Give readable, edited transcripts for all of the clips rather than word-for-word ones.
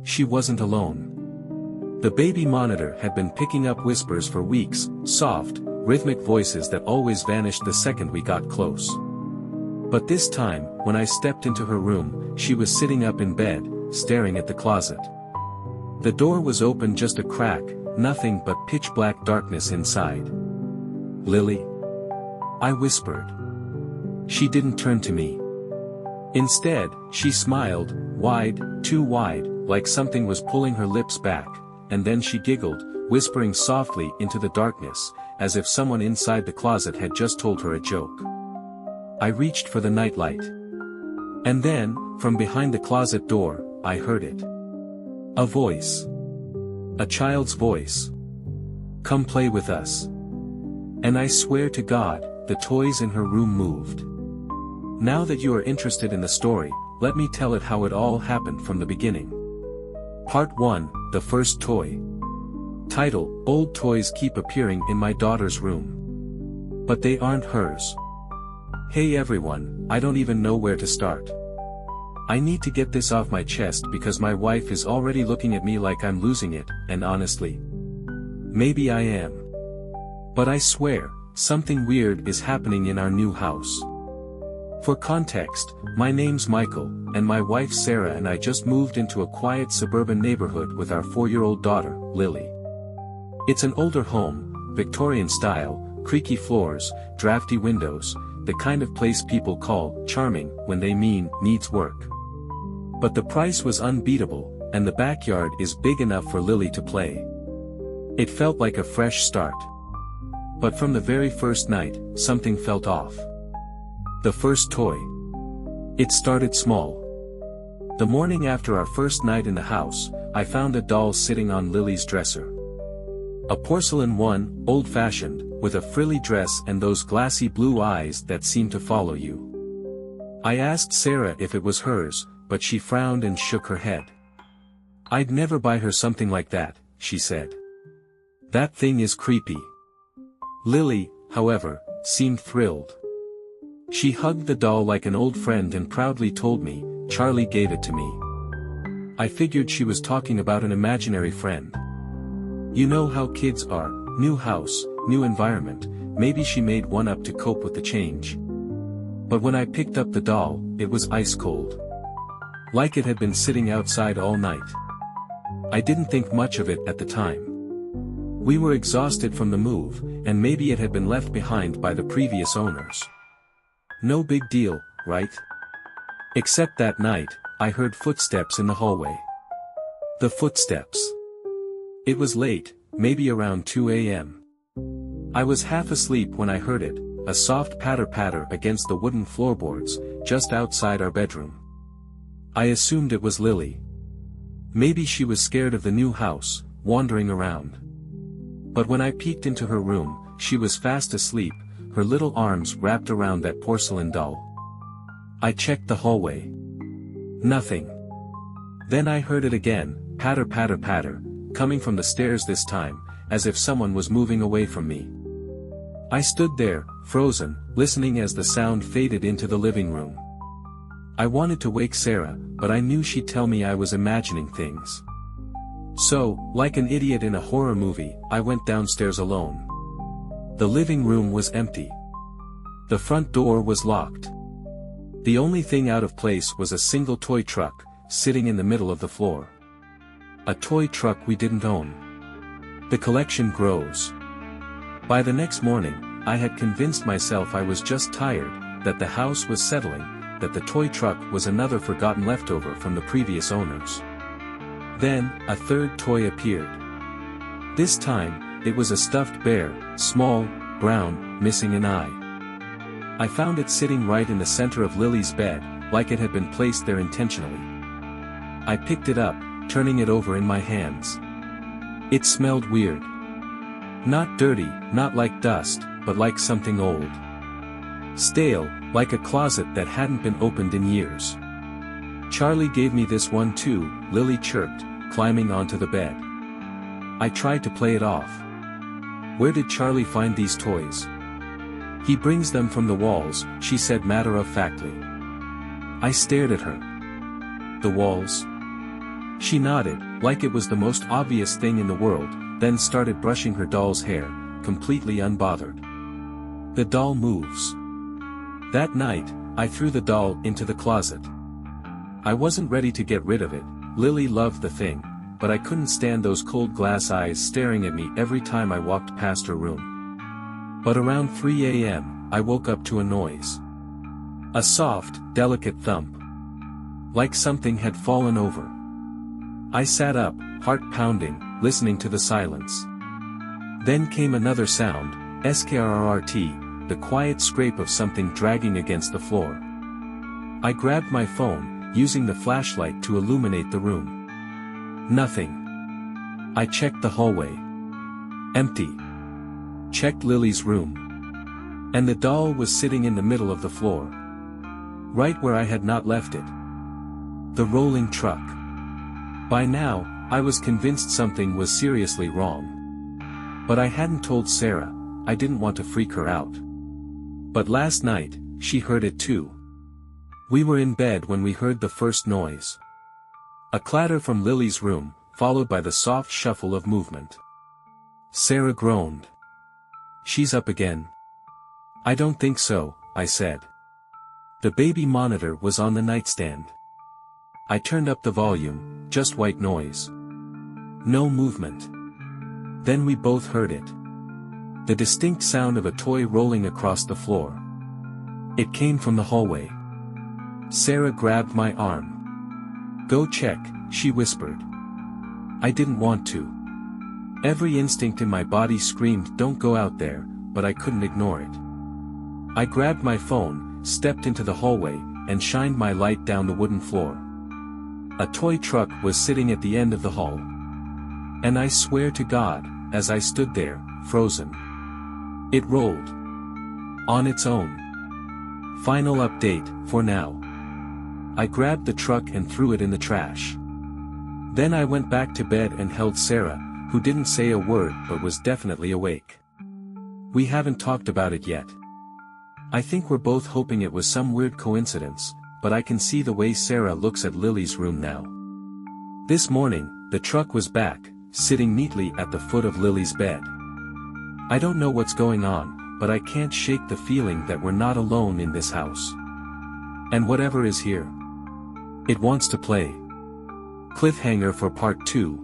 She wasn't alone. The baby monitor had been picking up whispers for weeks, soft, rhythmic voices that always vanished the second we got close. But this time, when I stepped into her room, she was sitting up in bed, staring at the closet. The door was open just a crack, nothing but pitch-black darkness inside. "Lily?" I whispered. She didn't turn to me. Instead, she smiled, wide, too wide, like something was pulling her lips back, and then she giggled, whispering softly into the darkness, as if someone inside the closet had just told her a joke. I reached for the nightlight. And then, from behind the closet door, I heard it. A voice. A child's voice. "Come play with us." And I swear to God, the toys in her room moved. Now that you are interested in the story, let me tell it how it all happened from the beginning. Part 1, The First Toy. Title: Old toys keep appearing in my daughter's room. But they aren't hers. Hey everyone, I don't even know where to start. I need to get this off my chest because my wife is already looking at me like I'm losing it, and honestly, maybe I am. But I swear, something weird is happening in our new house. For context, my name's Michael, and my wife Sarah and I just moved into a quiet suburban neighborhood with our 4-year-old daughter, Lily. It's an older home, Victorian style, creaky floors, drafty windows, the kind of place people call charming when they mean needs work. But the price was unbeatable, and the backyard is big enough for Lily to play. It felt like a fresh start. But from the very first night, something felt off. The first toy. It started small. The morning after our first night in the house, I found a doll sitting on Lily's dresser. A porcelain one, old-fashioned, with a frilly dress and those glassy blue eyes that seem to follow you. I asked Sarah if it was hers, but she frowned and shook her head. "I'd never buy her something like that," she said. "That thing is creepy." Lily, however, seemed thrilled. She hugged the doll like an old friend and proudly told me, "Charlie gave it to me." I figured she was talking about an imaginary friend. You know how kids are, new house, new environment, maybe she made one up to cope with the change. But when I picked up the doll, it was ice cold. Like it had been sitting outside all night. I didn't think much of it at the time. We were exhausted from the move, and maybe it had been left behind by the previous owners. No big deal, right? Except that night, I heard footsteps in the hallway. The footsteps. It was late, maybe around 2 a.m. I was half asleep when I heard it, a soft patter-patter against the wooden floorboards, just outside our bedroom. I assumed it was Lily. Maybe she was scared of the new house, wandering around. But when I peeked into her room, she was fast asleep, her little arms wrapped around that porcelain doll. I checked the hallway. Nothing. Then I heard it again, patter-patter-patter, coming from the stairs this time, as if someone was moving away from me. I stood there, frozen, listening as the sound faded into the living room. I wanted to wake Sarah, but I knew she'd tell me I was imagining things. So, like an idiot in a horror movie, I went downstairs alone. The living room was empty. The front door was locked. The only thing out of place was a single toy truck, sitting in the middle of the floor. A toy truck we didn't own. The collection grows. By the next morning, I had convinced myself I was just tired, that the house was settling, that the toy truck was another forgotten leftover from the previous owners. Then, a third toy appeared. This time, it was a stuffed bear, small, brown, missing an eye. I found it sitting right in the center of Lily's bed, like it had been placed there intentionally. I picked it up, turning it over in my hands. It smelled weird. Not dirty, not like dust, but like something old. Stale, like a closet that hadn't been opened in years. "Charlie gave me this one too," Lily chirped, climbing onto the bed. I tried to play it off. "Where did Charlie find these toys?" "He brings them from the walls," she said matter-of-factly. I stared at her. The walls? She nodded, like it was the most obvious thing in the world, then started brushing her doll's hair, completely unbothered. The doll moves. That night, I threw the doll into the closet. I wasn't ready to get rid of it. Lily loved the thing, but I couldn't stand those cold glass eyes staring at me every time I walked past her room. But around 3 a.m., I woke up to a noise. A soft, delicate thump. Like something had fallen over. I sat up, heart pounding, listening to the silence. Then came another sound, skrrt, the quiet scrape of something dragging against the floor. I grabbed my phone, using the flashlight to illuminate the room. Nothing. I checked the hallway. Empty. Checked Lily's room. And the doll was sitting in the middle of the floor. Right where I had not left it. The rolling truck. By now, I was convinced something was seriously wrong. But I hadn't told Sarah. I didn't want to freak her out. But last night, she heard it too. We were in bed when we heard the first noise. A clatter from Lily's room, followed by the soft shuffle of movement. Sarah groaned. "She's up again." "I don't think so," I said. The baby monitor was on the nightstand. I turned up the volume, just white noise. No movement. Then we both heard it. The distinct sound of a toy rolling across the floor. It came from the hallway. Sarah grabbed my arm. "Go check," she whispered. I didn't want to. Every instinct in my body screamed don't go out there, but I couldn't ignore it. I grabbed my phone, stepped into the hallway, and shined my light down the wooden floor. A toy truck was sitting at the end of the hall. And I swear to God, as I stood there, frozen. It rolled. On its own. Final update, for now. I grabbed the truck and threw it in the trash. Then I went back to bed and held Sarah, who didn't say a word but was definitely awake. We haven't talked about it yet. I think we're both hoping it was some weird coincidence, but I can see the way Sarah looks at Lily's room now. This morning, the truck was back, sitting neatly at the foot of Lily's bed. I don't know what's going on, but I can't shake the feeling that we're not alone in this house. And whatever is here, it wants to play. Cliffhanger for part 2.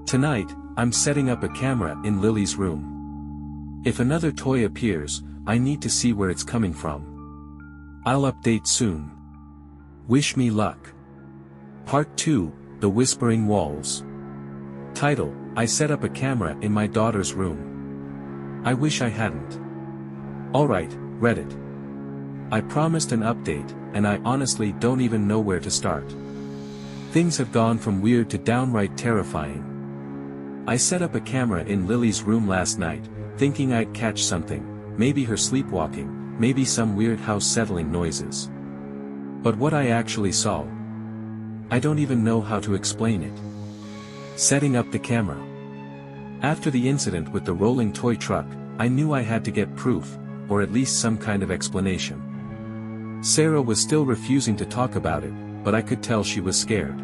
Tonight, I'm setting up a camera in Lily's room. If another toy appears, I need to see where it's coming from. I'll update soon. Wish me luck. Part 2, The Whispering Walls. Title, I set up a camera in my daughter's room. I wish I hadn't. Alright, Reddit. I promised an update, and I honestly don't even know where to start. Things have gone from weird to downright terrifying. I set up a camera in Lily's room last night, thinking I'd catch something, maybe her sleepwalking, maybe some weird house-settling noises. But what I actually saw, I don't even know how to explain it. Setting up the camera. After the incident with the rolling toy truck, I knew I had to get proof, or at least some kind of explanation. Sarah was still refusing to talk about it, but I could tell she was scared.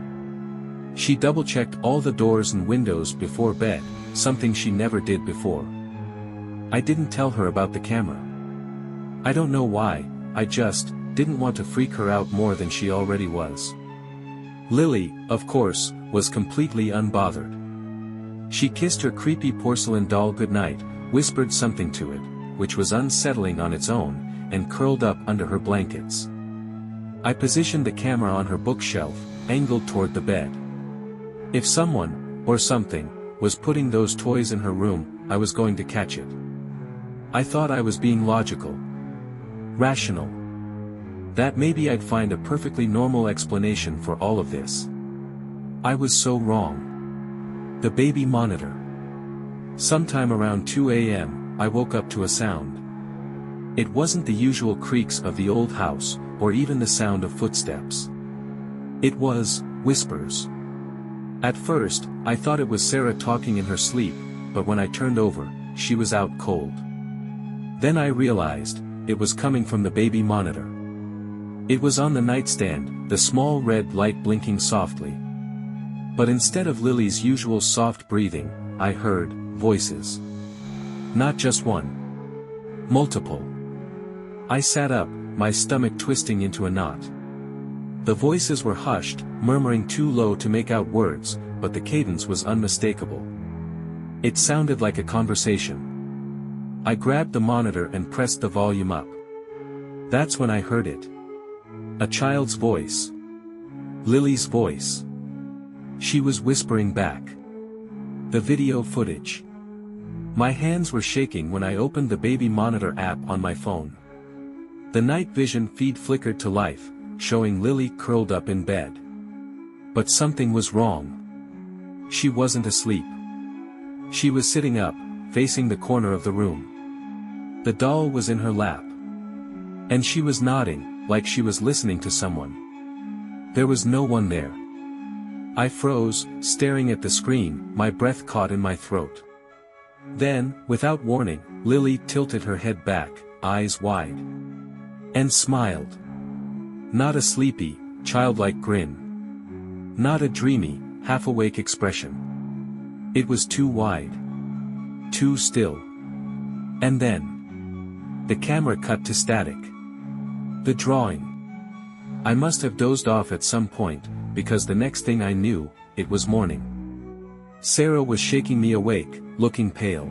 She double-checked all the doors and windows before bed, something she never did before. I didn't tell her about the camera. I don't know why, I just didn't want to freak her out more than she already was. Lily, of course, was completely unbothered. She kissed her creepy porcelain doll goodnight, whispered something to it, which was unsettling on its own, and curled up under her blankets. I positioned the camera on her bookshelf, angled toward the bed. If someone, or something, was putting those toys in her room, I was going to catch it. I thought I was being logical. Rational. That maybe I'd find a perfectly normal explanation for all of this. I was so wrong. The baby monitor. Sometime around 2 a.m., I woke up to a sound. It wasn't the usual creaks of the old house, or even the sound of footsteps. It was whispers. At first, I thought it was Sarah talking in her sleep, but when I turned over, she was out cold. Then I realized, it was coming from the baby monitor. It was on the nightstand, the small red light blinking softly. But instead of Lily's usual soft breathing, I heard voices. Not just one. Multiple. I sat up, my stomach twisting into a knot. The voices were hushed, murmuring too low to make out words, but the cadence was unmistakable. It sounded like a conversation. I grabbed the monitor and pressed the volume up. That's when I heard it. A child's voice. Lily's voice. She was whispering back. The video footage. My hands were shaking when I opened the baby monitor app on my phone. The night vision feed flickered to life, showing Lily curled up in bed. But something was wrong. She wasn't asleep. She was sitting up, facing the corner of the room. The doll was in her lap. And she was nodding, like she was listening to someone. There was no one there. I froze, staring at the screen, my breath caught in my throat. Then, without warning, Lily tilted her head back, eyes wide. And smiled. Not a sleepy, childlike grin. Not a dreamy, half-awake expression. It was too wide. Too still. And then, the camera cut to static. The drawing. I must have dozed off at some point, because the next thing I knew, it was morning. Sarah was shaking me awake, looking pale.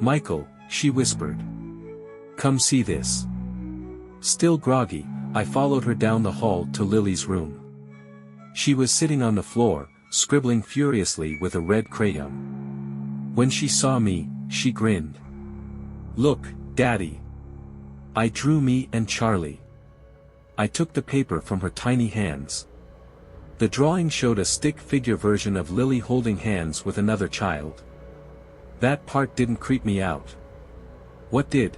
"Michael," she whispered. "Come see this." Still groggy, I followed her down the hall to Lily's room. She was sitting on the floor, scribbling furiously with a red crayon. When she saw me, she grinned. "Look, Daddy." I drew me and Charlie. I took the paper from her tiny hands. The drawing showed a stick figure version of Lily holding hands with another child. That part didn't creep me out. What did?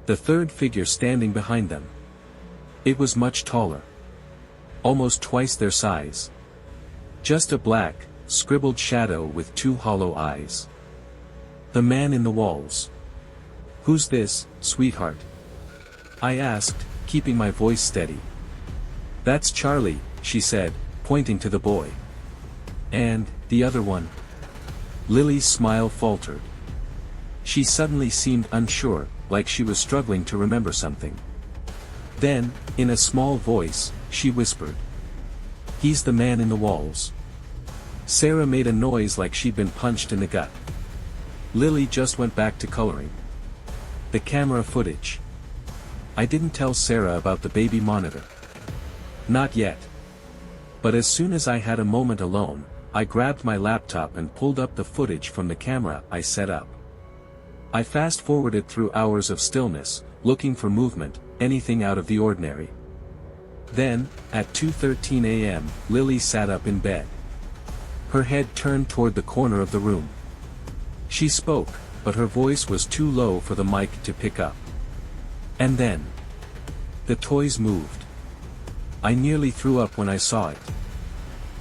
The third figure standing behind them. It was much taller. Almost twice their size. Just a black, scribbled shadow with two hollow eyes. The man in the walls. "Who's this, sweetheart?" I asked, keeping my voice steady. "That's Charlie," she said, pointing to the boy. "And, the other one?" Lily's smile faltered. She suddenly seemed unsure, like she was struggling to remember something. Then, in a small voice, she whispered. "He's the man in the walls." Sarah made a noise like she'd been punched in the gut. Lily just went back to coloring. The camera footage. I didn't tell Sarah about the baby monitor. Not yet. But as soon as I had a moment alone, I grabbed my laptop and pulled up the footage from the camera I set up. I fast-forwarded through hours of stillness, looking for movement, anything out of the ordinary. Then, at 2:13 a.m., Lily sat up in bed. Her head turned toward the corner of the room. She spoke, but her voice was too low for the mic to pick up. And then, the toys moved. I nearly threw up when I saw it.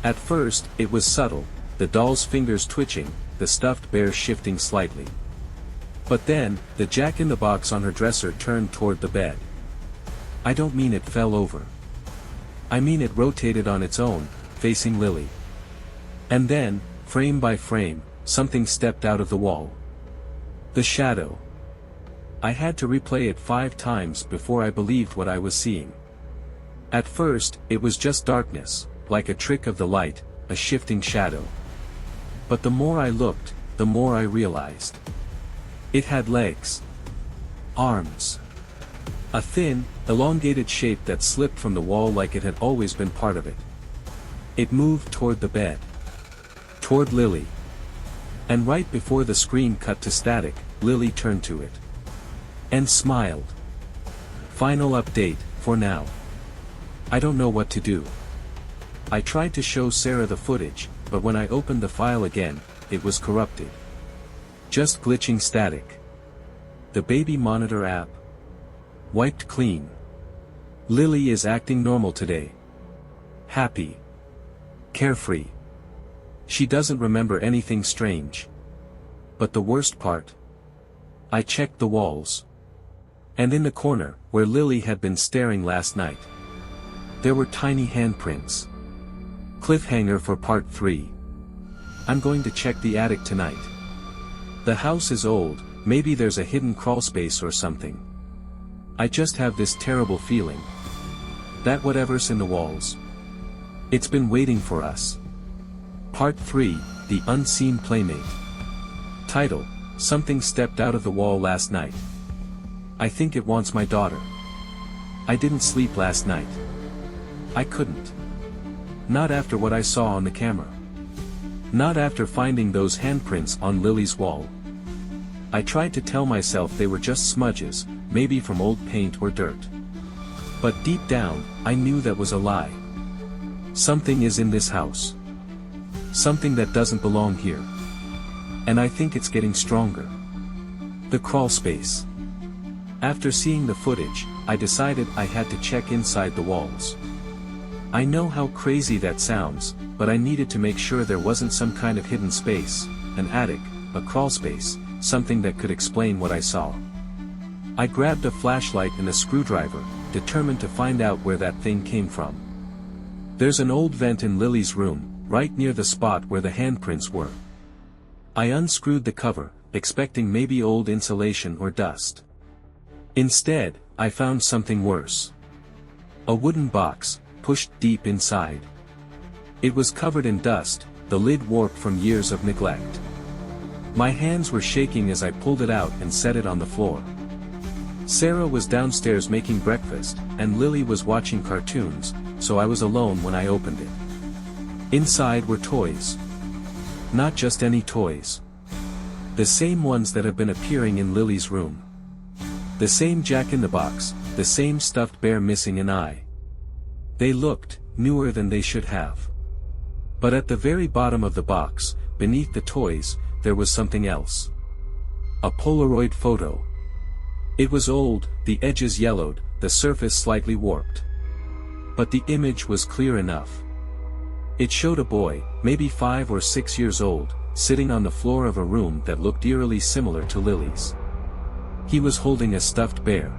At first, it was subtle, the doll's fingers twitching, the stuffed bear shifting slightly. But then, the jack-in-the-box on her dresser turned toward the bed. I don't mean it fell over. I mean it rotated on its own, facing Lily. And then, frame by frame, something stepped out of the wall. The shadow. I had to replay it 5 times before I believed what I was seeing. At first, it was just darkness, like a trick of the light, a shifting shadow. But the more I looked, the more I realized. It had legs. Arms. A thin, elongated shape that slipped from the wall like it had always been part of it. It moved toward the bed. Toward Lily. And right before the screen cut to static, Lily turned to it. And smiled. Final update, for now. I don't know what to do. I tried to show Sarah the footage, but when I opened the file again, it was corrupted. Just glitching static. The baby monitor app. Wiped clean. Lily is acting normal today. Happy. Carefree. She doesn't remember anything strange. But the worst part? I checked the walls. And in the corner, where Lily had been staring last night, there were tiny handprints. Cliffhanger for part 3. I'm going to check the attic tonight. The house is old, maybe there's a hidden crawlspace or something. I just have this terrible feeling that whatever's in the walls, it's been waiting for us. Part 3, The Unseen Playmate. Title: Something stepped out of the wall last night. I think it wants my daughter. I didn't sleep last night. I couldn't. Not after what I saw on the camera. Not after finding those handprints on Lily's wall. I tried to tell myself they were just smudges, maybe from old paint or dirt. But deep down, I knew that was a lie. Something is in this house. Something that doesn't belong here. And I think it's getting stronger. The crawl space. After seeing the footage, I decided I had to check inside the walls. I know how crazy that sounds, but I needed to make sure there wasn't some kind of hidden space, an attic, a crawl space, something that could explain what I saw. I grabbed a flashlight and a screwdriver, determined to find out where that thing came from. There's an old vent in Lily's room, right near the spot where the handprints were. I unscrewed the cover, expecting maybe old insulation or dust. Instead, I found something worse. A wooden box, pushed deep inside. It was covered in dust, the lid warped from years of neglect. My hands were shaking as I pulled it out and set it on the floor. Sarah was downstairs making breakfast, and Lily was watching cartoons, so I was alone when I opened it. Inside were toys. Not just any toys. The same ones that have been appearing in Lily's room. The same Jack-in-the-Box, the same stuffed bear missing an eye. They looked newer than they should have. But at the very bottom of the box, beneath the toys, there was something else. A Polaroid photo. It was old, the edges yellowed, the surface slightly warped. But the image was clear enough. It showed a boy, maybe 5 or 6 years old, sitting on the floor of a room that looked eerily similar to Lily's. He was holding a stuffed bear.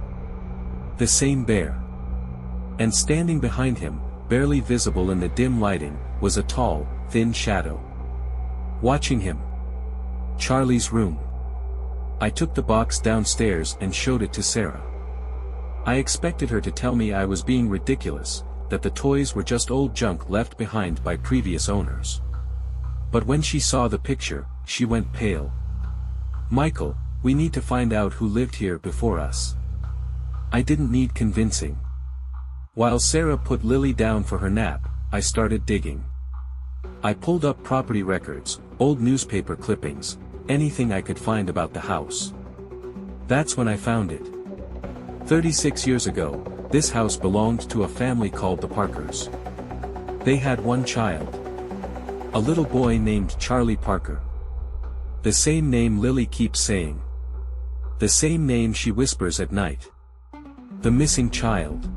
The same bear. And standing behind him, barely visible in the dim lighting, was a tall, thin shadow. Watching him. Charlie's room. I took the box downstairs and showed it to Sarah. I expected her to tell me I was being ridiculous, that the toys were just old junk left behind by previous owners. But when she saw the picture, she went pale. "Michael, we need to find out who lived here before us." I didn't need convincing. While Sarah put Lily down for her nap, I started digging. I pulled up property records, old newspaper clippings, anything I could find about the house. That's when I found it. 36 years ago, this house belonged to a family called the Parkers. They had one child. A little boy named Charlie Parker. The same name Lily keeps saying. The same name she whispers at night. The missing child.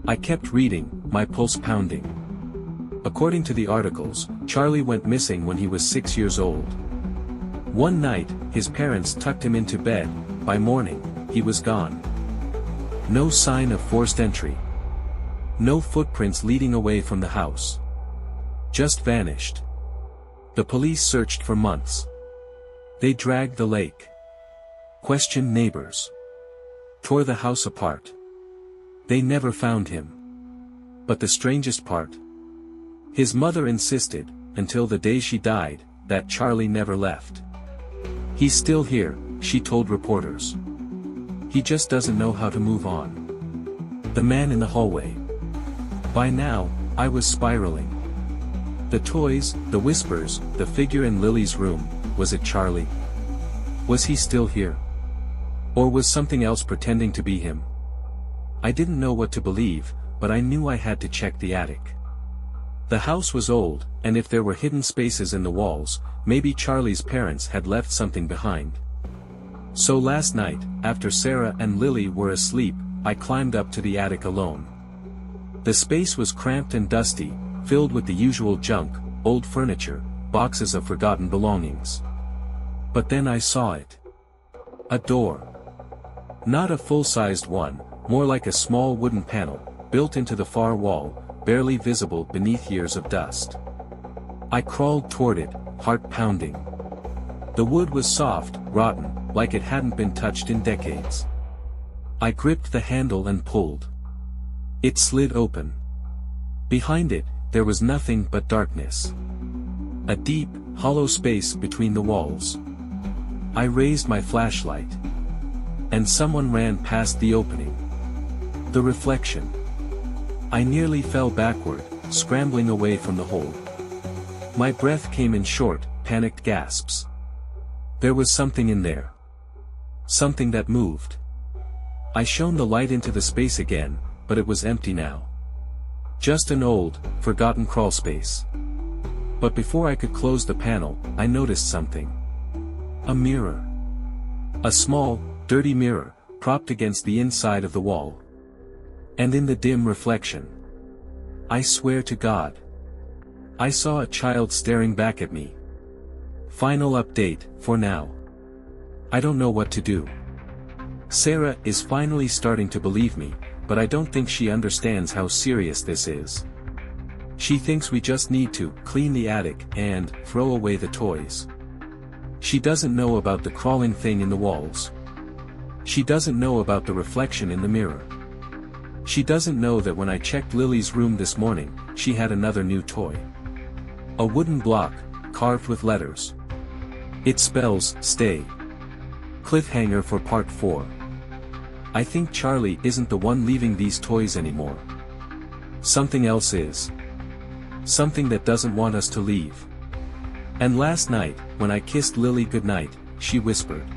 I kept reading, my pulse pounding. According to the articles, Charlie went missing when he was 6 years old. One night, his parents tucked him into bed. By morning, he was gone. No sign of forced entry. No footprints leading away from the house. Just vanished. The police searched for months. They dragged the lake. Questioned neighbors. Tore the house apart. They never found him. But the strangest part? His mother insisted, until the day she died, that Charlie never left. "He's still here," she told reporters. "He just doesn't know how to move on." The man in the hallway. By now, I was spiraling. The toys, the whispers, the figure in Lily's room, was it Charlie? Was he still here? Or was something else pretending to be him? I didn't know what to believe, but I knew I had to check the attic. The house was old, and if there were hidden spaces in the walls, maybe Charlie's parents had left something behind. So last night, after Sarah and Lily were asleep, I climbed up to the attic alone. The space was cramped and dusty, filled with the usual junk, old furniture, boxes of forgotten belongings. But then I saw it. A door. Not a full-sized one, more like a small wooden panel, built into the far wall, barely visible beneath years of dust. I crawled toward it, heart pounding. The wood was soft, rotten, like it hadn't been touched in decades. I gripped the handle and pulled. It slid open. Behind it, there was nothing but darkness. A deep, hollow space between the walls. I raised my flashlight. And someone ran past the opening. The reflection. I nearly fell backward, scrambling away from the hole. My breath came in short, panicked gasps. There was something in there. Something that moved. I shone the light into the space again, but it was empty now. Just an old, forgotten crawlspace. But before I could close the panel, I noticed something. A mirror. A small, dirty mirror, propped against the inside of the wall. And in the dim reflection, I swear to God, I saw a child staring back at me. Final update, for now. I don't know what to do. Sarah is finally starting to believe me, but I don't think she understands how serious this is. She thinks we just need to clean the attic and throw away the toys. She doesn't know about the crawling thing in the walls. She doesn't know about the reflection in the mirror. She doesn't know that when I checked Lily's room this morning, she had another new toy. A wooden block, carved with letters. It spells, stay. Cliffhanger for part 4. I think Charlie isn't the one leaving these toys anymore. Something else is. Something that doesn't want us to leave. And last night, when I kissed Lily goodnight, she whispered.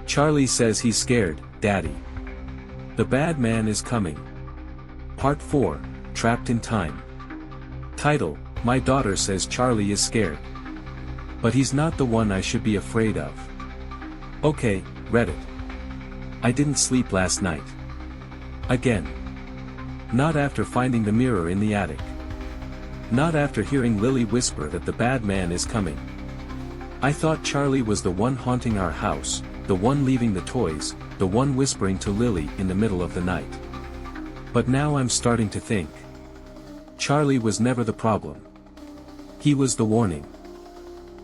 Charlie says he's scared, Daddy. The bad man is coming. Part 4, Trapped in Time. Title, My daughter says Charlie is scared. But he's not the one I should be afraid of. Okay, Reddit. I didn't sleep last night. Again. Not after finding the mirror in the attic. Not after hearing Lily whisper that the bad man is coming. I thought Charlie was the one haunting our house, the one leaving the toys, the one whispering to Lily in the middle of the night. But now I'm starting to think. Charlie was never the problem. He was the warning.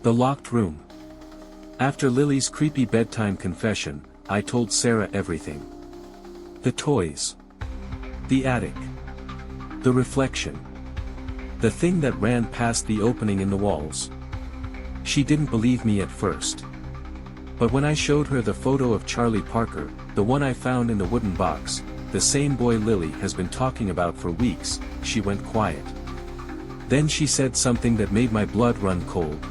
The locked room. After Lily's creepy bedtime confession, I told Sarah everything. The toys. The attic. The reflection. The thing that ran past the opening in the walls. She didn't believe me at first. But when I showed her the photo of Charlie Parker, the one I found in the wooden box, the same boy Lily has been talking about for weeks, she went quiet. Then she said something that made my blood run cold.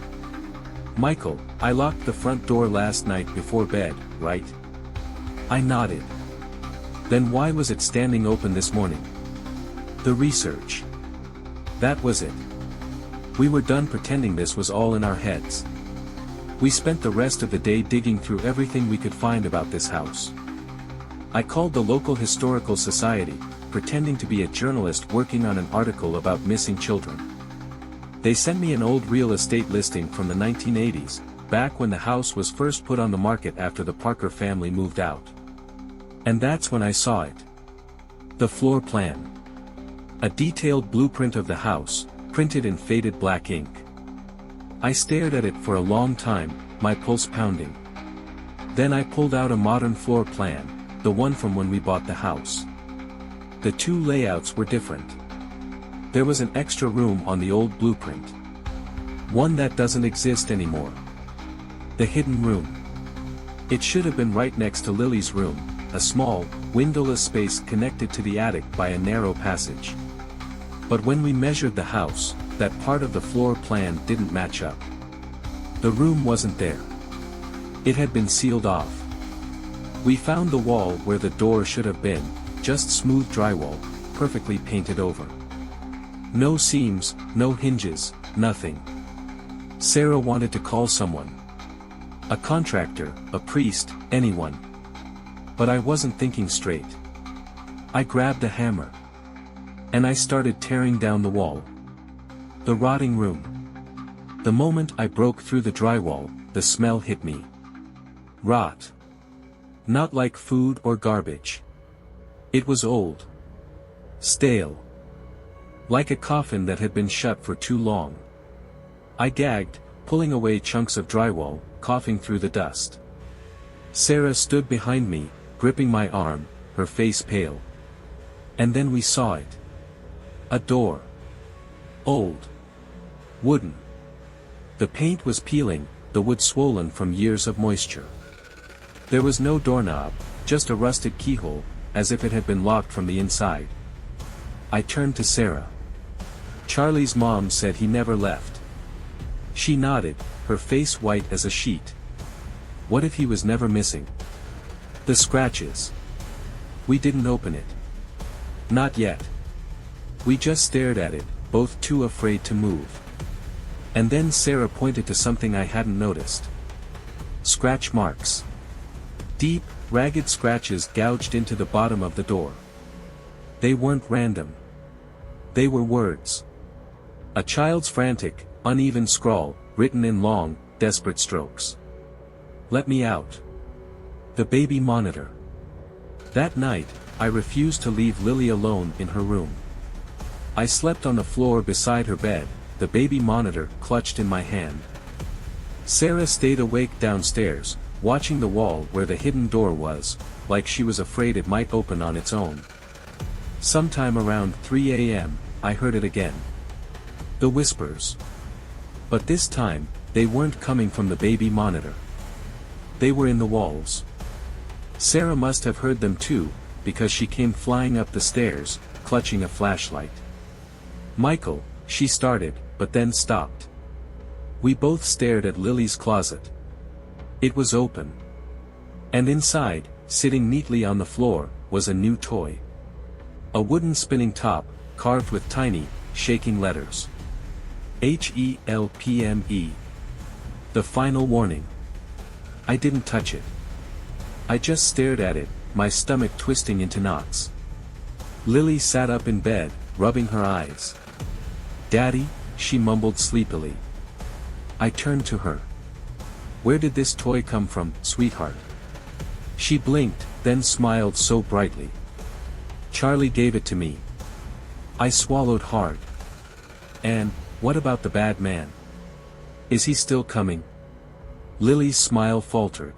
Michael, I locked the front door last night before bed, right? I nodded. Then why was it standing open this morning? The research. That was it. We were done pretending this was all in our heads. We spent the rest of the day digging through everything we could find about this house. I called the local historical society, pretending to be a journalist working on an article about missing children. They sent me an old real estate listing from the 1980s, back when the house was first put on the market after the Parker family moved out. And that's when I saw it. The floor plan. A detailed blueprint of the house, printed in faded black ink. I stared at it for a long time, my pulse pounding. Then I pulled out a modern floor plan, the one from when we bought the house. The two layouts were different. There was an extra room on the old blueprint. One that doesn't exist anymore. The hidden room. It should have been right next to Lily's room, a small, windowless space connected to the attic by a narrow passage. But when we measured the house, that part of the floor plan didn't match up. The room wasn't there. It had been sealed off. We found the wall where the door should have been, just smooth drywall, perfectly painted over. No seams, no hinges, nothing. Sarah wanted to call someone. A contractor, a priest, anyone. But I wasn't thinking straight. I grabbed a hammer. And I started tearing down the wall. The rotting room. The moment I broke through the drywall, the smell hit me. Rot. Not like food or garbage. It was old. Stale. Like a coffin that had been shut for too long. I gagged, pulling away chunks of drywall, coughing through the dust. Sarah stood behind me, gripping my arm, her face pale. And then we saw it. A door. Old. Wooden. The paint was peeling, the wood swollen from years of moisture. There was no doorknob, just a rusted keyhole, as if it had been locked from the inside. I turned to Sarah. Charlie's mom said he never left. She nodded, her face white as a sheet. What if he was never missing? The scratches. We didn't open it. Not yet. We just stared at it, both too afraid to move. And then Sarah pointed to something I hadn't noticed. Scratch marks. Deep, ragged scratches gouged into the bottom of the door. They weren't random. They were words. A child's frantic, uneven scrawl, written in long, desperate strokes. Let me out. The baby monitor. That night, I refused to leave Lily alone in her room. I slept on the floor beside her bed, the baby monitor clutched in my hand. Sarah stayed awake downstairs, watching the wall where the hidden door was, like she was afraid it might open on its own. Sometime around 3 a.m., I heard it again. The whispers. But this time, they weren't coming from the baby monitor. They were in the walls. Sarah must have heard them too, because she came flying up the stairs, clutching a flashlight. Michael, she started, but then stopped. We both stared at Lily's closet. It was open. And inside, sitting neatly on the floor, was a new toy. A wooden spinning top, carved with tiny, shaking letters. HELPME. The final warning. I didn't touch it. I just stared at it, my stomach twisting into knots. Lily sat up in bed, rubbing her eyes. Daddy, she mumbled sleepily. I turned to her. Where did this toy come from, sweetheart? She blinked, then smiled so brightly. Charlie gave it to me. I swallowed hard. And, what about the bad man? Is he still coming? Lily's smile faltered.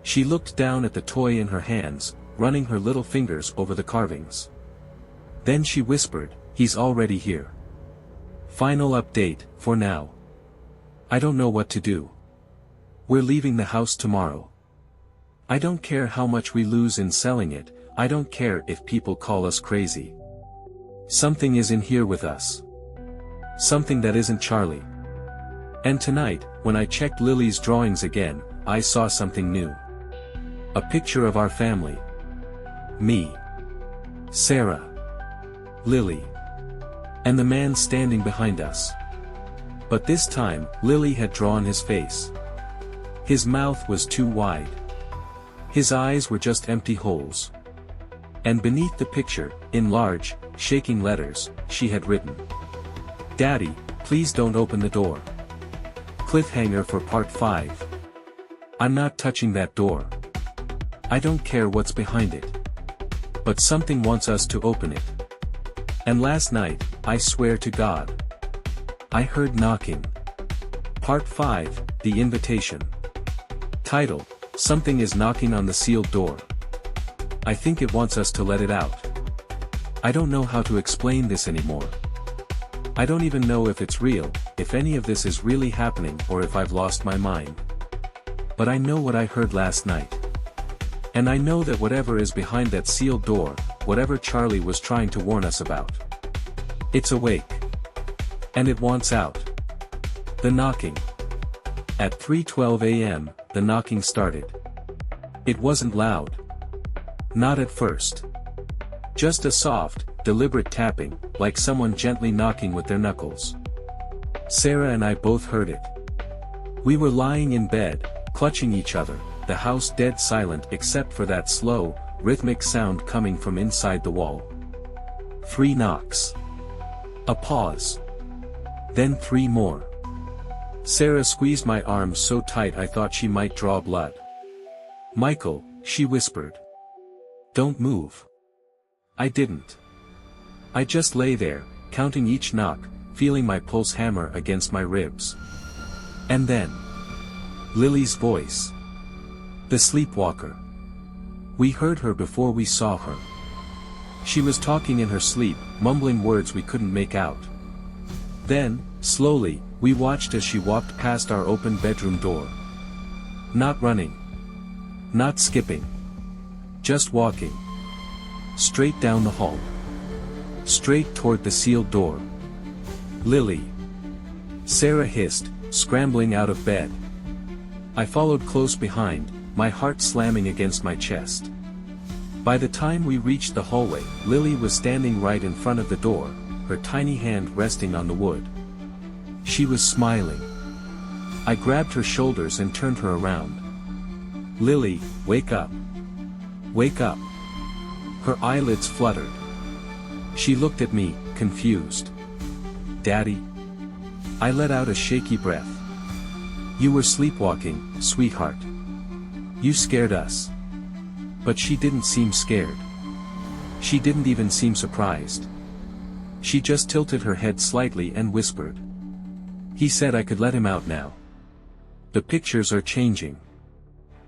She looked down at the toy in her hands, running her little fingers over the carvings. Then she whispered, he's already here. Final update, for now. I don't know what to do. We're leaving the house tomorrow. I don't care how much we lose in selling it, I don't care if people call us crazy. Something is in here with us. Something that isn't Charlie. And tonight, when I checked Lily's drawings again, I saw something new. A picture of our family. Me. Sarah. Lily. And the man standing behind us. But this time, Lily had drawn his face. His mouth was too wide. His eyes were just empty holes. And beneath the picture, in large, shaking letters, she had written. Daddy, please don't open the door. Cliffhanger for part 5. I'm not touching that door. I don't care what's behind it. But something wants us to open it. And last night, I swear to God, I heard knocking. Part 5, The Invitation. Title, Something is knocking on the sealed door. I think it wants us to let it out. I don't know how to explain this anymore. I don't even know if it's real, if any of this is really happening or if I've lost my mind. But I know what I heard last night. And I know that whatever is behind that sealed door, whatever Charlie was trying to warn us about. It's awake. And it wants out. The knocking. At 3:12 a.m., the knocking started. It wasn't loud. Not at first. Just a soft, deliberate tapping, like someone gently knocking with their knuckles. Sarah and I both heard it. We were lying in bed, clutching each other, the house dead silent except for that slow, rhythmic sound coming from inside the wall. 3 knocks. A pause. Then 3 more. Sarah squeezed my arm so tight I thought she might draw blood. Michael, she whispered. Don't move. I didn't. I just lay there, counting each knock, feeling my pulse hammer against my ribs. And then, Lily's voice. The sleepwalker. We heard her before we saw her. She was talking in her sleep, mumbling words we couldn't make out. Then, slowly, we watched as she walked past our open bedroom door. Not running. Not skipping. Just walking. Straight down the hall. Straight toward the sealed door. Lily. Sarah hissed, scrambling out of bed. I followed close behind, my heart slamming against my chest. By the time we reached the hallway, Lily was standing right in front of the door, her tiny hand resting on the wood. She was smiling. I grabbed her shoulders and turned her around. Lily, wake up. Wake up. Her eyelids fluttered. She looked at me, confused. Daddy? I let out a shaky breath. You were sleepwalking, sweetheart. You scared us. But she didn't seem scared. She didn't even seem surprised. She just tilted her head slightly and whispered. He said I could let him out now. The pictures are changing.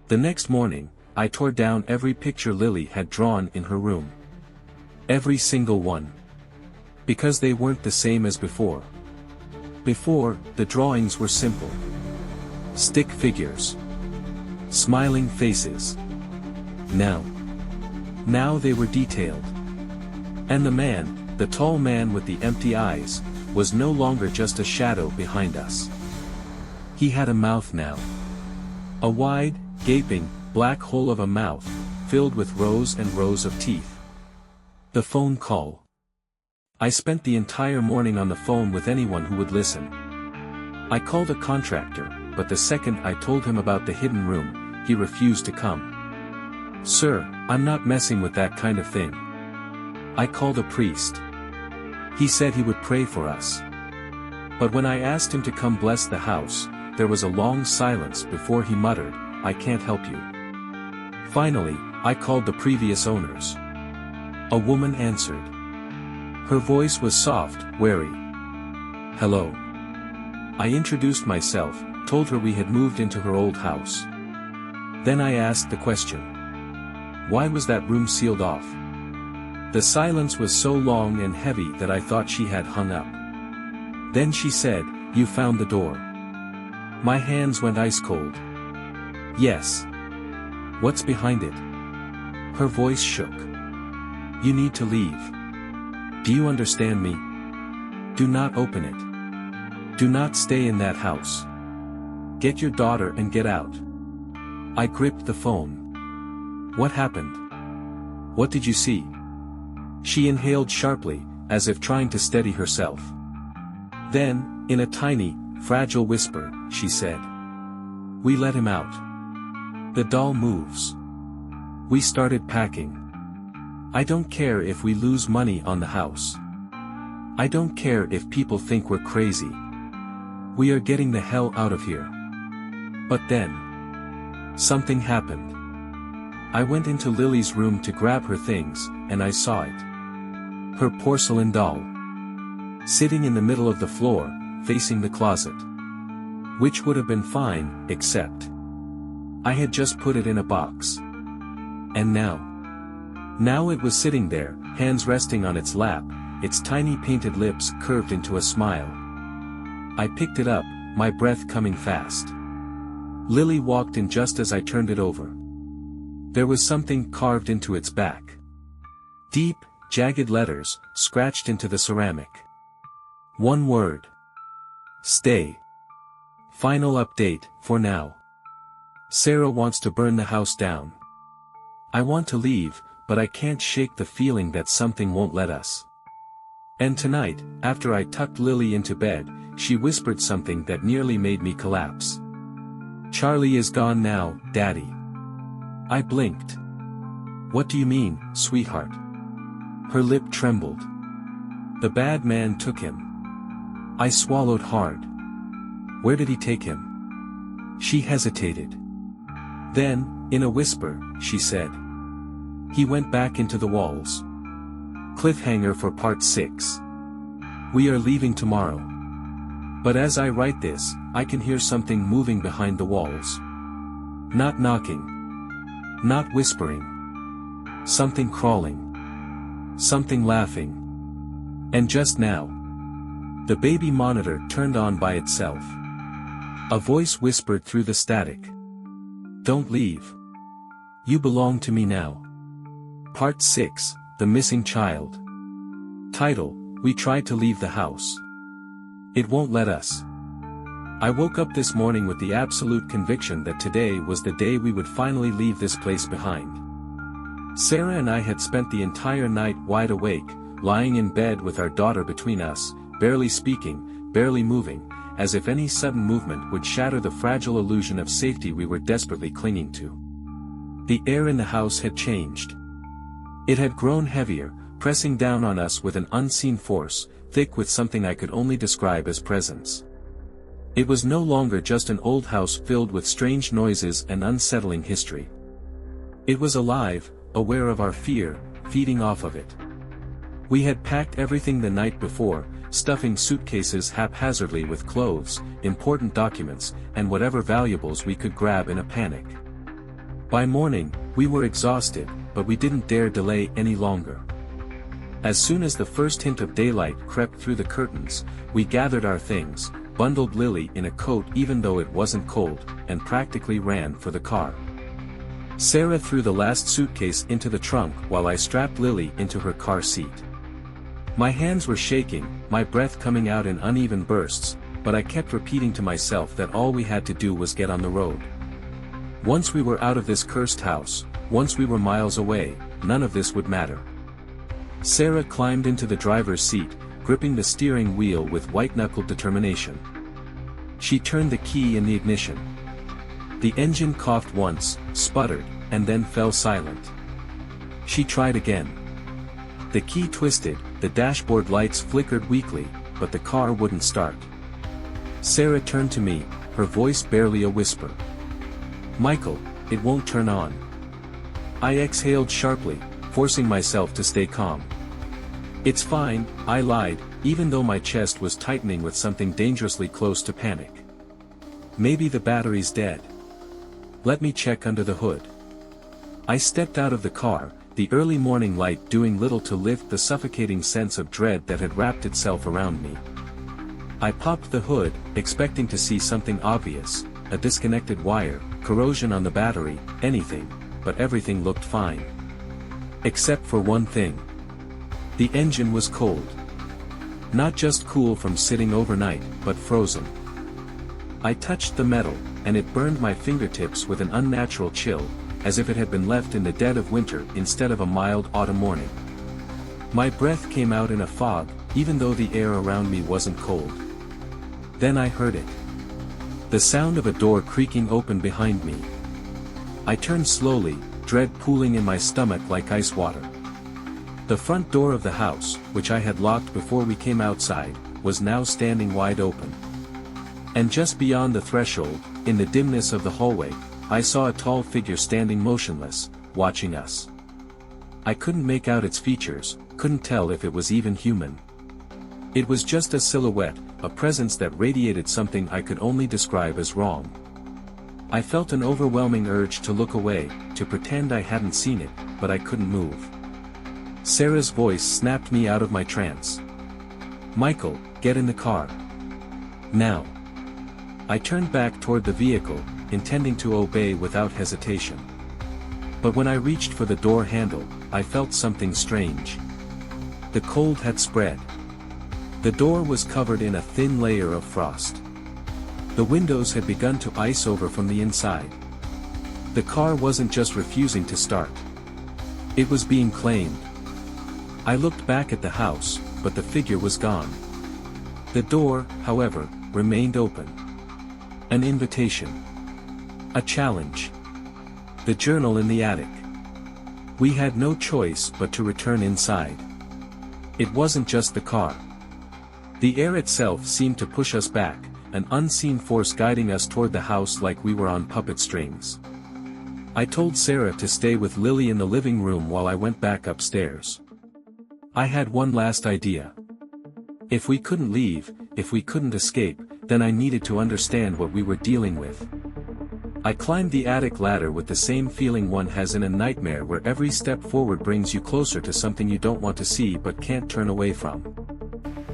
The next morning, I tore down every picture Lily had drawn in her room. Every single one. Because they weren't the same as before. Before, the drawings were simple. Stick figures. Smiling faces. Now they were detailed. And the man, the tall man with the empty eyes, was no longer just a shadow behind us. He had a mouth now. A wide, gaping, black hole of a mouth, filled with rows and rows of teeth. The phone call. I spent the entire morning on the phone with anyone who would listen. I called a contractor, but the second I told him about the hidden room, he refused to come. Sir, I'm not messing with that kind of thing. I called a priest. He said he would pray for us. But when I asked him to come bless the house, there was a long silence before he muttered, I can't help you. Finally, I called the previous owners. A woman answered. Her voice was soft, wary. Hello. I introduced myself, told her we had moved into her old house. Then I asked the question. Why was that room sealed off? The silence was so long and heavy that I thought she had hung up. Then she said, You found the door. My hands went ice cold. Yes. What's behind it? Her voice shook. You need to leave. Do you understand me? Do not open it. Do not stay in that house. Get your daughter and get out. I gripped the phone. What happened? What did you see? She inhaled sharply, as if trying to steady herself. Then, in a tiny, fragile whisper, she said. We let him out. The doll moves. We started packing. I don't care if we lose money on the house. I don't care if people think we're crazy. We are getting the hell out of here. But then, something happened. I went into Lily's room to grab her things, and I saw it. Her porcelain doll. Sitting in the middle of the floor, facing the closet. Which would have been fine, except I had just put it in a box. And now it was sitting there, hands resting on its lap, its tiny painted lips curved into a smile. I picked it up, my breath coming fast. Lily walked in just as I turned it over. There was something carved into its back. Deep, jagged letters, scratched into the ceramic. One word. Stay. Final update, for now. Sarah wants to burn the house down. I want to leave, but I can't shake the feeling that something won't let us. And tonight, after I tucked Lily into bed, she whispered something that nearly made me collapse. Charlie is gone now, Daddy. I blinked. What do you mean, sweetheart? Her lip trembled. The bad man took him. I swallowed hard. Where did he take him? She hesitated. Then, in a whisper, she said. He went back into the walls. Cliffhanger for part 6. We are leaving tomorrow. But as I write this, I can hear something moving behind the walls. Not knocking. Not whispering. Something crawling. Something laughing. And just now, the baby monitor turned on by itself. A voice whispered through the static. Don't leave. You belong to me now. Part 6, The Missing Child. Title, We Tried to Leave the House. It won't let us. I woke up this morning with the absolute conviction that today was the day we would finally leave this place behind. Sarah and I had spent the entire night wide awake, lying in bed with our daughter between us, barely speaking, barely moving, as if any sudden movement would shatter the fragile illusion of safety we were desperately clinging to. The air in the house had changed. It had grown heavier, pressing down on us with an unseen force, thick with something I could only describe as presence. It was no longer just an old house filled with strange noises and unsettling history. It was alive, aware of our fear, feeding off of it. We had packed everything the night before, stuffing suitcases haphazardly with clothes, important documents, and whatever valuables we could grab in a panic. By morning, we were exhausted, but we didn't dare delay any longer. As soon as the first hint of daylight crept through the curtains, we gathered our things, bundled Lily in a coat even though it wasn't cold, and practically ran for the car. Sarah threw the last suitcase into the trunk while I strapped Lily into her car seat. My hands were shaking, my breath coming out in uneven bursts, but I kept repeating to myself that all we had to do was get on the road. Once we were out of this cursed house, once we were miles away, none of this would matter. Sarah climbed into the driver's seat, gripping the steering wheel with white-knuckled determination. She turned the key in the ignition. The engine coughed once, sputtered, and then fell silent. She tried again. The key twisted, the dashboard lights flickered weakly, but the car wouldn't start. Sarah turned to me, her voice barely a whisper. "Michael, it won't turn on." I exhaled sharply, forcing myself to stay calm. "It's fine," I lied, even though my chest was tightening with something dangerously close to panic. "Maybe the battery's dead. Let me check under the hood." I stepped out of the car, the early morning light doing little to lift the suffocating sense of dread that had wrapped itself around me. I popped the hood, expecting to see something obvious, a disconnected wire, corrosion on the battery, anything, but everything looked fine. Except for one thing. The engine was cold. Not just cool from sitting overnight, but frozen. I touched the metal, and it burned my fingertips with an unnatural chill, as if it had been left in the dead of winter instead of a mild autumn morning. My breath came out in a fog, even though the air around me wasn't cold. Then I heard it. The sound of a door creaking open behind me. I turned slowly, dread pooling in my stomach like ice water. The front door of the house, which I had locked before we came outside, was now standing wide open. And just beyond the threshold, in the dimness of the hallway, I saw a tall figure standing motionless, watching us. I couldn't make out its features, couldn't tell if it was even human. It was just a silhouette, a presence that radiated something I could only describe as wrong. I felt an overwhelming urge to look away, to pretend I hadn't seen it, but I couldn't move. Sarah's voice snapped me out of my trance. "Michael, get in the car. Now." I turned back toward the vehicle, intending to obey without hesitation. But when I reached for the door handle, I felt something strange. The cold had spread. The door was covered in a thin layer of frost. The windows had begun to ice over from the inside. The car wasn't just refusing to start. It was being claimed. I looked back at the house, but the figure was gone. The door, however, remained open. An invitation. A challenge. The journal in the attic. We had no choice but to return inside. It wasn't just the car. The air itself seemed to push us back, an unseen force guiding us toward the house like we were on puppet strings. I told Sarah to stay with Lily in the living room while I went back upstairs. I had one last idea. If we couldn't leave, if we couldn't escape, then I needed to understand what we were dealing with. I climbed the attic ladder with the same feeling one has in a nightmare, where every step forward brings you closer to something you don't want to see but can't turn away from.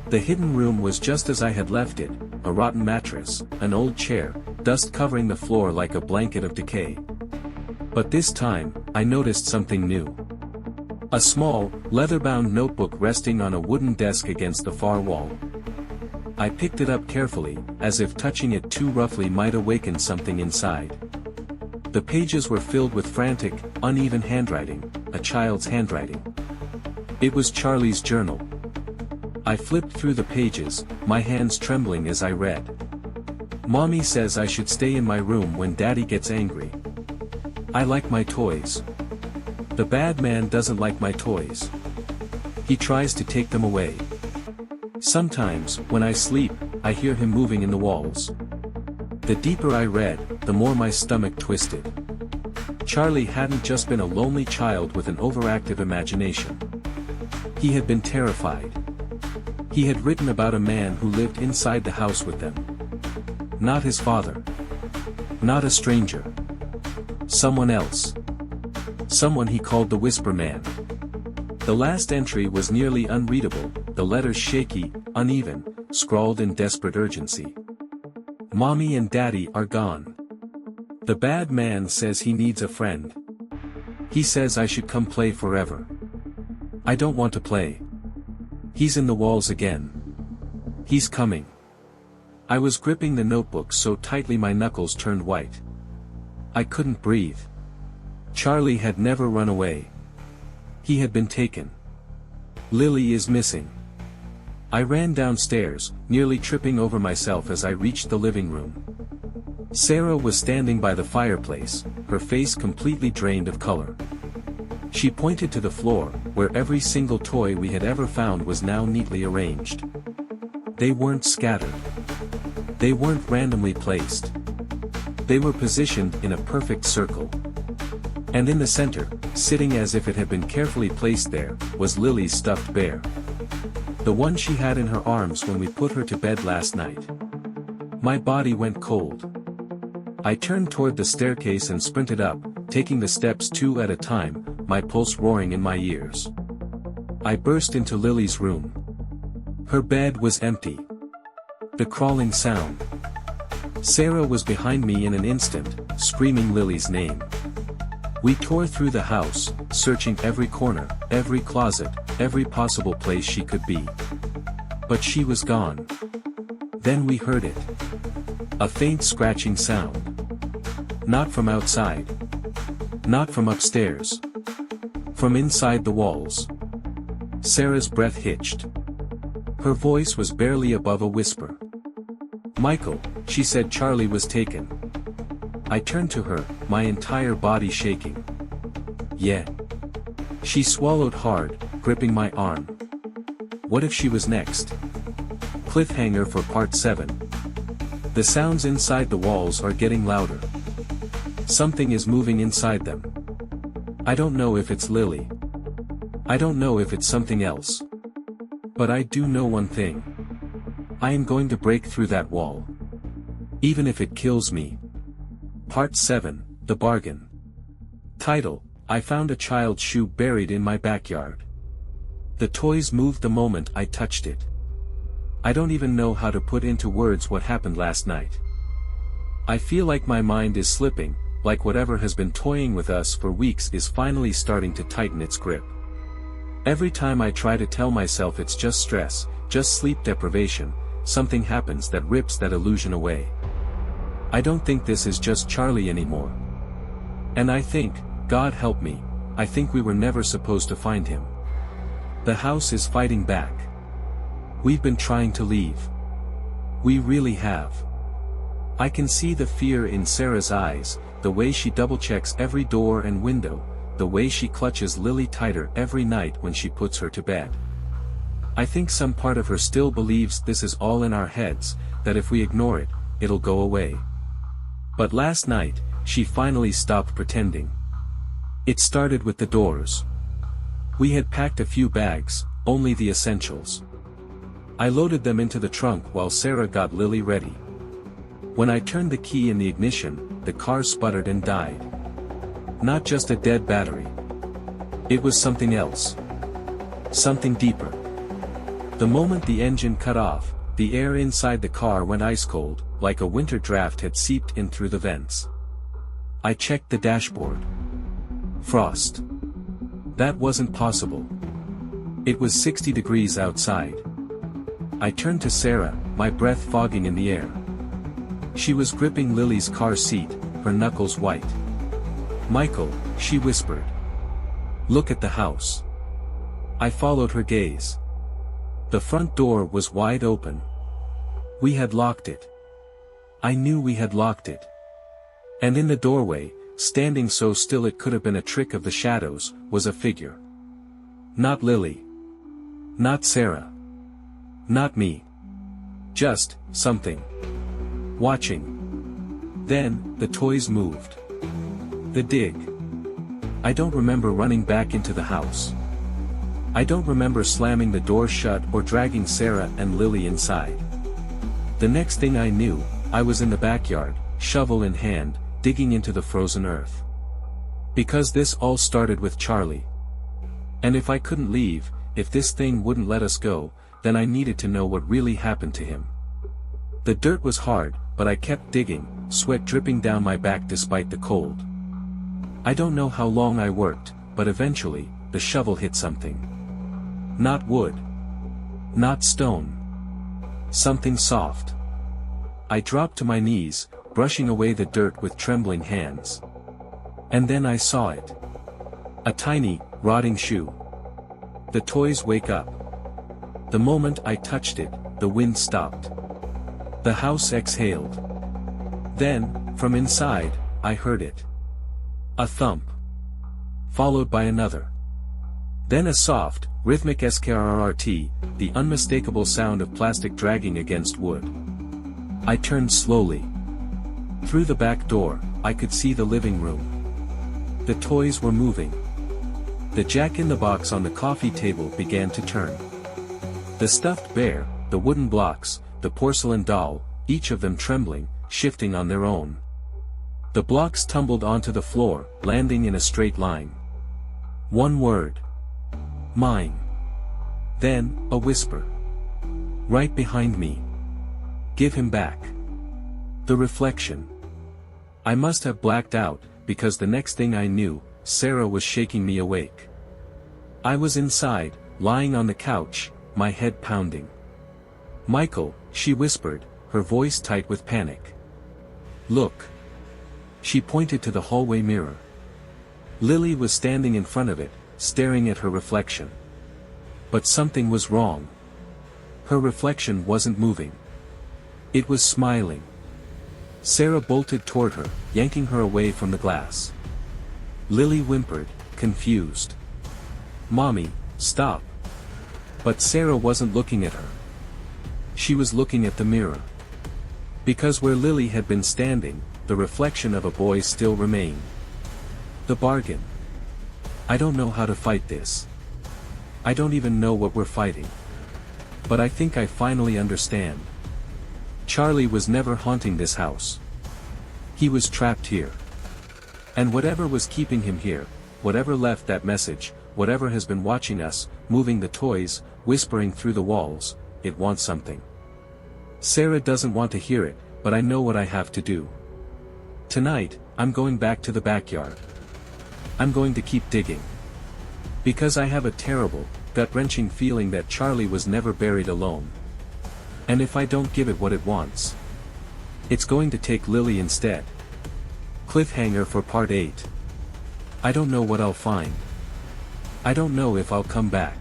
The hidden room was just as I had left it, a rotten mattress, an old chair, dust covering the floor like a blanket of decay. But this time, I noticed something new. A small, leather-bound notebook resting on a wooden desk against the far wall. I picked it up carefully, as if touching it too roughly might awaken something inside. The pages were filled with frantic, uneven handwriting, a child's handwriting. It was Charlie's journal. I flipped through the pages, my hands trembling as I read. Mommy says I should stay in my room when Daddy gets angry. I like my toys. The bad man doesn't like my toys. He tries to take them away. Sometimes, when I sleep, I hear him moving in the walls. The deeper I read, the more my stomach twisted. Charlie hadn't just been a lonely child with an overactive imagination. He had been terrified. He had written about a man who lived inside the house with them. Not his father. Not a stranger. Someone else. Someone he called the Whisper Man. The last entry was nearly unreadable, the letters shaky, uneven, scrawled in desperate urgency. Mommy and Daddy are gone. The bad man says he needs a friend. He says I should come play forever. I don't want to play. He's in the walls again. He's coming. I was gripping the notebook so tightly my knuckles turned white. I couldn't breathe. Charlie had never run away. He had been taken. Lily is missing. I ran downstairs, nearly tripping over myself as I reached the living room. Sarah was standing by the fireplace, her face completely drained of color. She pointed to the floor, where every single toy we had ever found was now neatly arranged. They weren't scattered. They weren't randomly placed. They were positioned in a perfect circle. And in the center, sitting as if it had been carefully placed there, was Lily's stuffed bear. The one she had in her arms when we put her to bed last night. My body went cold. I turned toward the staircase and sprinted up, taking the steps 2 at a time, my pulse roaring in my ears. I burst into Lily's room. Her bed was empty. The crawling sound. Sarah was behind me in an instant, screaming Lily's name. We tore through the house, searching every corner, every closet, every possible place she could be. But she was gone. Then we heard it. A faint scratching sound. Not from outside. Not from upstairs. From inside the walls. Sarah's breath hitched. Her voice was barely above a whisper. Michael, she said Charlie was taken. I turned to her, my entire body shaking. Yeah. She swallowed hard, gripping my arm. What if she was next? Cliffhanger for part 7. The sounds inside the walls are getting louder. Something is moving inside them. I don't know if it's Lily. I don't know if it's something else. But I do know one thing. I am going to break through that wall. Even if it kills me. Part 7, The Bargain. Title, I found a child's shoe buried in my backyard. The toys moved the moment I touched it. I don't even know how to put into words what happened last night. I feel like my mind is slipping, like whatever has been toying with us for weeks is finally starting to tighten its grip. Every time I try to tell myself it's just stress, just sleep deprivation, something happens that rips that illusion away. I don't think this is just Charlie anymore. And I think, God help me, I think we were never supposed to find him. The house is fighting back. We've been trying to leave. We really have. I can see the fear in Sarah's eyes, the way she double-checks every door and window, the way she clutches Lily tighter every night when she puts her to bed. I think some part of her still believes this is all in our heads, that if we ignore it, it'll go away. But last night, she finally stopped pretending. It started with the doors. We had packed a few bags, only the essentials. I loaded them into the trunk while Sarah got Lily ready. When I turned the key in the ignition, the car sputtered and died. Not just a dead battery. It was something else. Something deeper. The moment the engine cut off, the air inside the car went ice cold, like a winter draft had seeped in through the vents. I checked the dashboard. Frost. That wasn't possible. It was 60 degrees outside. I turned to Sarah, my breath fogging in the air. She was gripping Lily's car seat, her knuckles white. "Michael," she whispered. "Look at the house." I followed her gaze. The front door was wide open. We had locked it. I knew we had locked it. And in the doorway, standing so still it could have been a trick of the shadows, was a figure. Not Lily. Not Sarah. Not me. Just, something. Watching. Then, the toys moved. The dig. I don't remember running back into the house. I don't remember slamming the door shut or dragging Sarah and Lily inside. The next thing I knew, I was in the backyard, shovel in hand, digging into the frozen earth. Because this all started with Charlie. And if I couldn't leave, if this thing wouldn't let us go, then I needed to know what really happened to him. The dirt was hard, but I kept digging, sweat dripping down my back despite the cold. I don't know how long I worked, but eventually, the shovel hit something. Not wood. Not stone. Something soft. I dropped to my knees, brushing away the dirt with trembling hands. And then I saw it. A tiny, rotting shoe. The toys wake up. The moment I touched it, the wind stopped. The house exhaled. Then, from inside, I heard it. A thump. Followed by another. Then a soft, rhythmic skrrt, the unmistakable sound of plastic dragging against wood. I turned slowly. Through the back door, I could see the living room. The toys were moving. The jack-in-the-box on the coffee table began to turn. The stuffed bear, the wooden blocks, the porcelain doll, each of them trembling, shifting on their own. The blocks tumbled onto the floor, landing in a straight line. One word. Mine. Then, a whisper. Right behind me. Give him back. The reflection. I must have blacked out, because the next thing I knew, Sarah was shaking me awake. I was inside, lying on the couch, my head pounding. "Michael," she whispered, her voice tight with panic. "Look." She pointed to the hallway mirror. Lily was standing in front of it, staring at her reflection. But something was wrong. Her reflection wasn't moving. It was smiling. Sarah bolted toward her, yanking her away from the glass. Lily whimpered, confused. "Mommy, stop." But Sarah wasn't looking at her. She was looking at the mirror. Because where Lily had been standing, the reflection of a boy still remained. The bargain. I don't know how to fight this. I don't even know what we're fighting. But I think I finally understand. Charlie was never haunting this house. He was trapped here. And whatever was keeping him here, whatever left that message, whatever has been watching us, moving the toys, whispering through the walls, it wants something. Sarah doesn't want to hear it, but I know what I have to do. Tonight, I'm going back to the backyard. I'm going to keep digging. Because I have a terrible, gut-wrenching feeling that Charlie was never buried alone. And if I don't give it what it wants, it's going to take Lily instead. Cliffhanger for part 8. I don't know what I'll find. I don't know if I'll come back.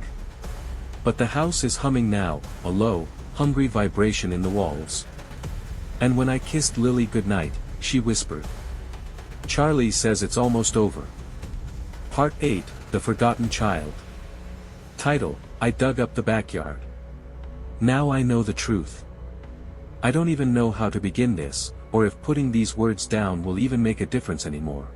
But the house is humming now, a low, hungry vibration in the walls. And when I kissed Lily goodnight, she whispered. Charlie says it's almost over. Part 8, The Forgotten Child. Title, I dug up the backyard. Now I know the truth. I don't even know how to begin this, or if putting these words down will even make a difference anymore.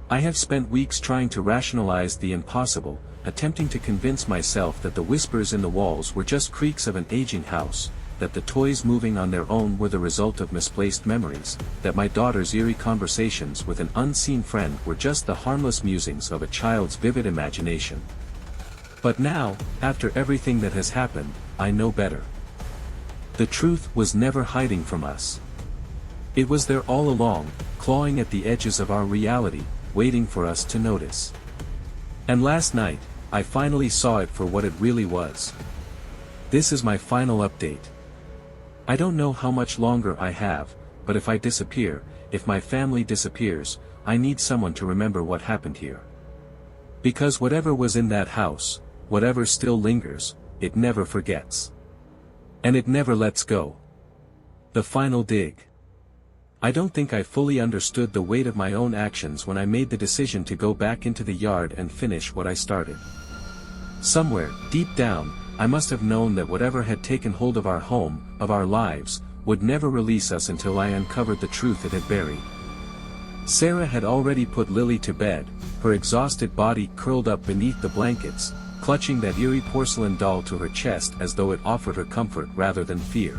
I have spent weeks trying to rationalize the impossible, attempting to convince myself that the whispers in the walls were just creaks of an aging house, that the toys moving on their own were the result of misplaced memories, that my daughter's eerie conversations with an unseen friend were just the harmless musings of a child's vivid imagination. But now, after everything that has happened, I know better. The truth was never hiding from us. It was there all along, clawing at the edges of our reality, waiting for us to notice. And last night, I finally saw it for what it really was. This is my final update. I don't know how much longer I have, but if I disappear, if my family disappears, I need someone to remember what happened here. Because whatever was in that house, whatever still lingers, it never forgets. And it never lets go. The final dig. I don't think I fully understood the weight of my own actions when I made the decision to go back into the yard and finish what I started. Somewhere, deep down, I must have known that whatever had taken hold of our home, of our lives, would never release us until I uncovered the truth it had buried. Sarah had already put Lily to bed, her exhausted body curled up beneath the blankets, clutching that eerie porcelain doll to her chest as though it offered her comfort rather than fear.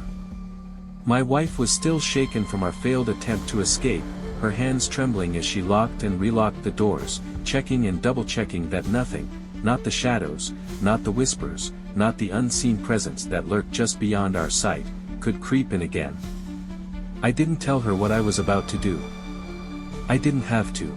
My wife was still shaken from our failed attempt to escape, her hands trembling as she locked and relocked the doors, checking and double-checking that nothing, not the shadows, not the whispers, not the unseen presence that lurked just beyond our sight, could creep in again. I didn't tell her what I was about to do. I didn't have to.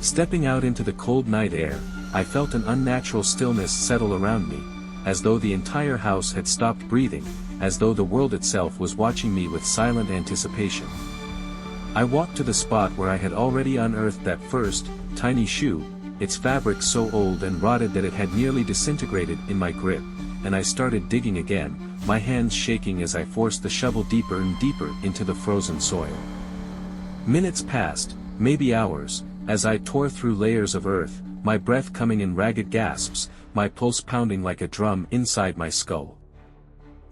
Stepping out into the cold night air, I felt an unnatural stillness settle around me, as though the entire house had stopped breathing, as though the world itself was watching me with silent anticipation. I walked to the spot where I had already unearthed that first, tiny shoe, its fabric so old and rotted that it had nearly disintegrated in my grip, and I started digging again, my hands shaking as I forced the shovel deeper and deeper into the frozen soil. Minutes passed, maybe hours, as I tore through layers of earth, my breath coming in ragged gasps, my pulse pounding like a drum inside my skull.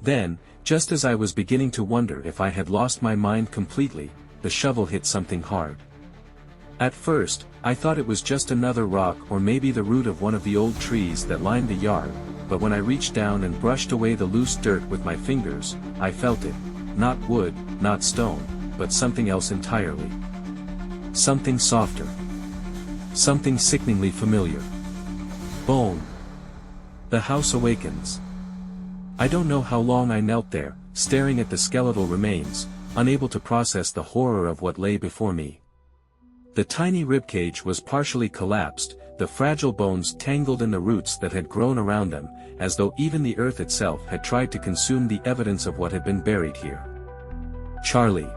Then, just as I was beginning to wonder if I had lost my mind completely, the shovel hit something hard. At first, I thought it was just another rock or maybe the root of one of the old trees that lined the yard, but when I reached down and brushed away the loose dirt with my fingers, I felt it. Not wood, not stone, but something else entirely. Something softer. Something sickeningly familiar. Bone. The house awakens. I don't know how long I knelt there, staring at the skeletal remains, unable to process the horror of what lay before me. The tiny ribcage was partially collapsed, the fragile bones tangled in the roots that had grown around them, as though even the earth itself had tried to consume the evidence of what had been buried here. Charlie.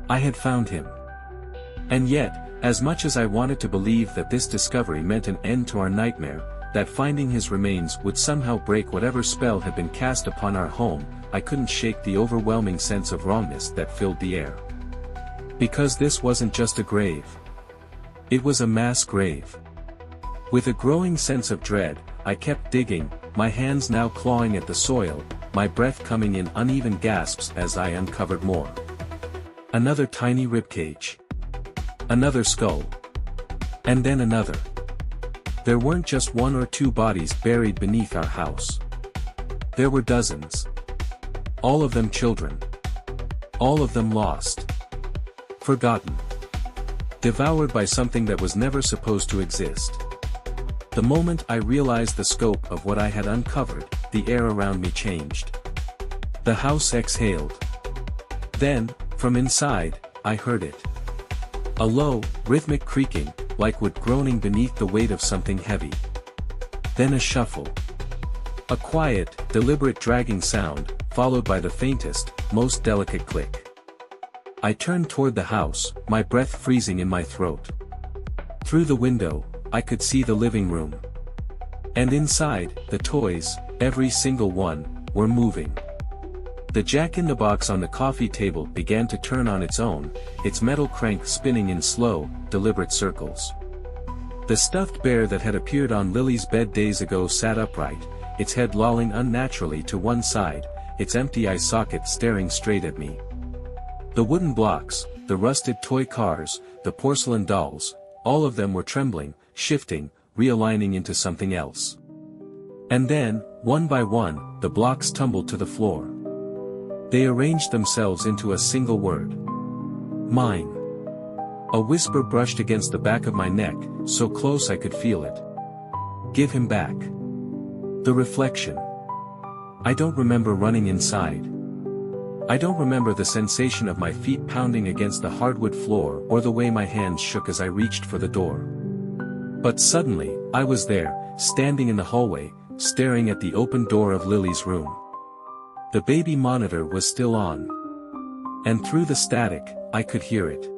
I had found him. And yet, as much as I wanted to believe that this discovery meant an end to our nightmare, that finding his remains would somehow break whatever spell had been cast upon our home, I couldn't shake the overwhelming sense of wrongness that filled the air. Because this wasn't just a grave. It was a mass grave. With a growing sense of dread, I kept digging, my hands now clawing at the soil, my breath coming in uneven gasps as I uncovered more. Another tiny ribcage. Another skull. And then another. There weren't just one or two bodies buried beneath our house. There were dozens. All of them children. All of them lost. Forgotten. Devoured by something that was never supposed to exist. The moment I realized the scope of what I had uncovered, the air around me changed. The house exhaled. Then, from inside, I heard it. A low, rhythmic creaking, like wood groaning beneath the weight of something heavy. Then a shuffle. A quiet, deliberate dragging sound, followed by the faintest, most delicate click. I turned toward the house, my breath freezing in my throat. Through the window, I could see the living room. And inside, the toys, every single one, were moving. The jack-in-the-box on the coffee table began to turn on its own, its metal crank spinning in slow, deliberate circles. The stuffed bear that had appeared on Lily's bed days ago sat upright, its head lolling unnaturally to one side, its empty eye socket staring straight at me. The wooden blocks, the rusted toy cars, the porcelain dolls, all of them were trembling, shifting, realigning into something else. And then, one by one, the blocks tumbled to the floor. They arranged themselves into a single word. Mine. A whisper brushed against the back of my neck, so close I could feel it. Give him back. The reflection. I don't remember running inside. I don't remember the sensation of my feet pounding against the hardwood floor or the way my hands shook as I reached for the door. But suddenly, I was there, standing in the hallway, staring at the open door of Lily's room. The baby monitor was still on. And through the static, I could hear it.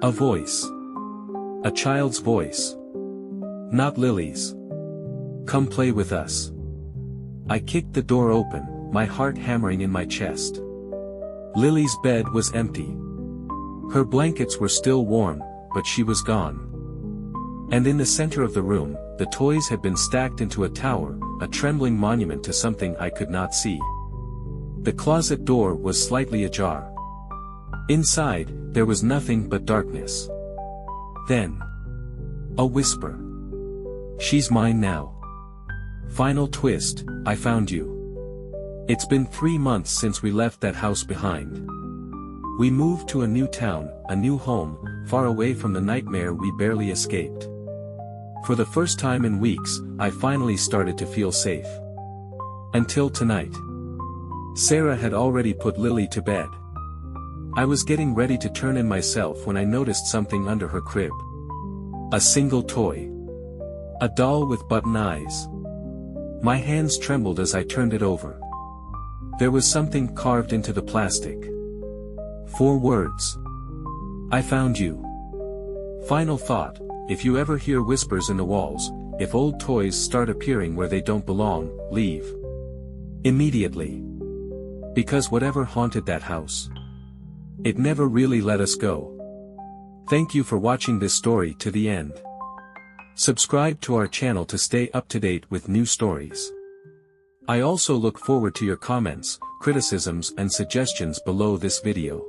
A voice. A child's voice. Not Lily's. Come play with us. I kicked the door open, my heart hammering in my chest. Lily's bed was empty. Her blankets were still warm, but she was gone. And in the center of the room, the toys had been stacked into a tower, a trembling monument to something I could not see. The closet door was slightly ajar. Inside, there was nothing but darkness. Then, a whisper. She's mine now. Final twist, I found you. It's been 3 months since we left that house behind. We moved to a new town, a new home, far away from the nightmare we barely escaped. For the first time in weeks, I finally started to feel safe. Until tonight. Sarah had already put Lily to bed. I was getting ready to turn in myself when I noticed something under her crib. A single toy. A doll with button eyes. My hands trembled as I turned it over. There was something carved into the plastic. 4 words. I found you. Final thought, if you ever hear whispers in the walls, if old toys start appearing where they don't belong, leave. Immediately. Because whatever haunted that house, it never really let us go. Thank you for watching this story to the end. Subscribe to our channel to stay up to date with new stories. I also look forward to your comments, criticisms and suggestions below this video.